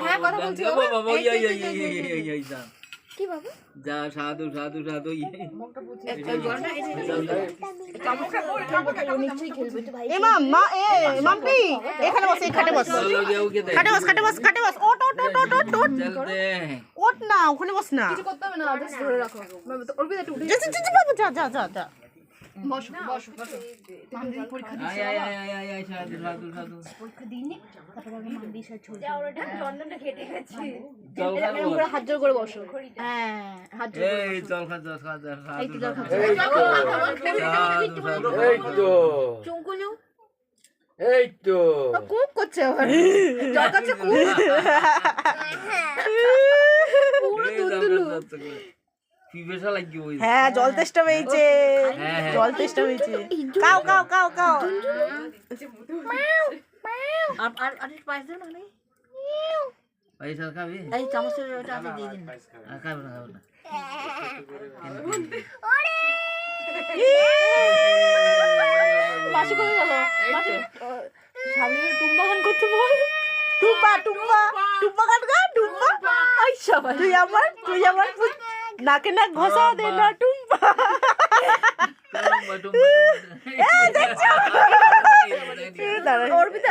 হ্যাঁ কথা বলছি বাবা। কি বাবা? যা সাধু সাধু সাধু মাম্পি এখানে বস, এই খাটে বস, খাটে বস, খাটে বস, খাটে বস, ওট ওট ওট ওট ওট ওট ওট না, ওখানে বস না, কিছু করতে হবে না, জাস্ট ধরে রাখো। অর্পিতা একটু উঠে যা যা যা যা যা যা যা বসো বসো বসো। মামদির পরীক্ষা দিচ্ছে। আয় সাধু সাধু সাধু পরীক্ষা দিইনি, তারপর আমি মামদির সাথে ছবি। চন্দনটা কেটে গেছে। জল খাবো এরকম করে হাত জোড় করে বসো। হ্যাঁ হাত জোড় করে। এই জল খা জল খা জল খা এই তো জল খাচ্ছো। এই তো চুমকুলু এই তো কুক করছে আবার। জল খাচ্ছে কুক। পুরো দুলদুলু। পিপেসা লাগি ওই হ্যাঁ জল তেষ্টা পেয়েছে, হ্যাঁ, হ্যাঁ। জল তেষ্টা পেয়েছে, কাও কাও কাও কাও, আর আর আর পাঁচ দিন না পয়সা খাবি এই চামচের ওটা আছে দিয়ে দিন। খাবো না খাবো না মাসি কই গেল? মাসি সামনে টুম্বা গান করতে বল। টুম্পা টুম্পা টুম্পা গান গা, টুম্পা আই সবাই। তুই আমার নাকে নাক ঘষা দে না টুম্পা। টুম্বা টুম্বা দাঁড়া অর্পিতা